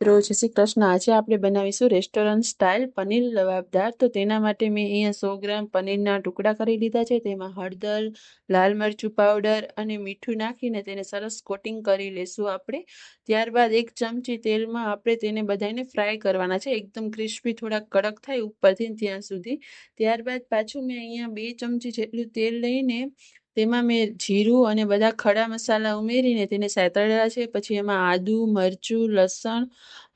જય શ્રી કૃષ્ણ. આજે આપણે બનાવીશું રેસ્ટોરન્ટ સ્ટાઇલ પનીર લવાબદાર. તો તેના માટે મેં અહીંયા 100 ગ્રામ પનીરના ટુકડા કરી લીધા છે. તેમાં હળદર, લાલ મરચું પાવડર અને મીઠું નાખીને તેને સરસ કોટિંગ કરી લેશું આપણે. ત્યારબાદ 1 ચમચી તેલમાં આપણે તેને બધાને ફ્રાય કરવાના છે, એકદમ ક્રિસ્પી, થોડા કડક થાય ઉપરથી ત્યાં સુધી. ત્યારબાદ પાછું મેં અહીંયા 2 ચમચી જેટલું તેલ લઈને તેમાં મેં જીરું અને બધા ખડા મસાલા ઉમેરીને તેને સાતળ્યા છે. પછી એમાં આદુ, મરચું, લસણ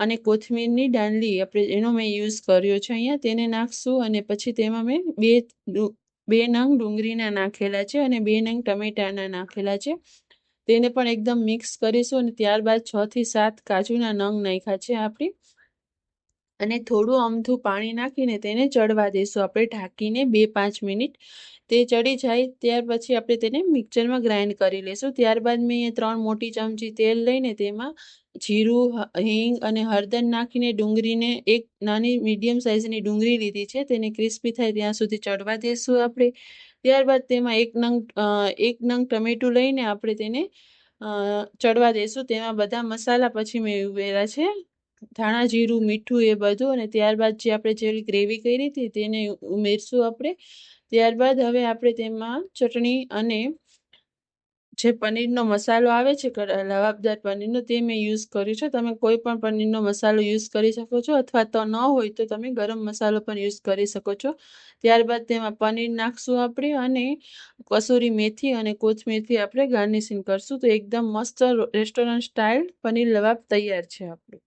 અને કોથમીરની દાંડલી એનો મેં યુઝ કર્યો છે અહીંયા, તેને નાખશું. અને પછી તેમાં મેં બે નંગ ડુંગળીના નાખેલા છે અને 2 નંગ ટમેટાના નાખેલા છે. તેને પણ એકદમ મિક્સ કરીશું. અને ત્યારબાદ 6 થી 7 કાજુના નંગ નાખ્યા છે આપણે, અને થોડું અમથું પાણી નાખીને તેને ચડવા દઈશું આપણે ઢાંકીને 2-5 મિનિટ. તે ચડી જાય ત્યાર પછી આપણે તેને મિક્સરમાં ગ્રાઇન્ડ કરી લઈશું. ત્યારબાદ મેં અહીંયા 3 મોટી ચમચી તેલ લઈને તેમાં જીરું, હિંગ અને હળદર નાખીને ડુંગળીને, એક નાની મીડિયમ સાઇઝની ડુંગળી લીધી છે, તેને ક્રિસ્પી થાય ત્યાં સુધી ચડવા દઈશું આપણે. ત્યારબાદ તેમાં એક નંગ ટમેટું લઈને આપણે તેને ચડવા દઈશું. તેમાં બધા મસાલા પછી મેં ઉમેર્યા છે, ધાણા જીરું, મીઠું એ બધું. અને ત્યારબાદ જે આપણે જેવી ગ્રેવી કરી હતી તેને ઉમેરશું આપણે. ત્યારબાદ હવે આપણે તેમાં ચટણી અને જે પનીરનો મસાલો આવે છે લવાબદાર પનીરનો, તે મેં યુઝ કર્યું છે. તમે કોઈ પણ પનીરનો મસાલો યુઝ કરી શકો છો, અથવા તો ન હોય તો તમે ગરમ મસાલો પણ યુઝ કરી શકો છો. ત્યારબાદ તેમાં પનીર નાખશું આપણે, અને કસૂરી મેથી અને કોથમીરથી આપણે ગાર્નિશિંગ કરશું. તો એકદમ મસ્ત રેસ્ટોરન્ટ સ્ટાઇલ પનીર લવાબ તૈયાર છે આપણું.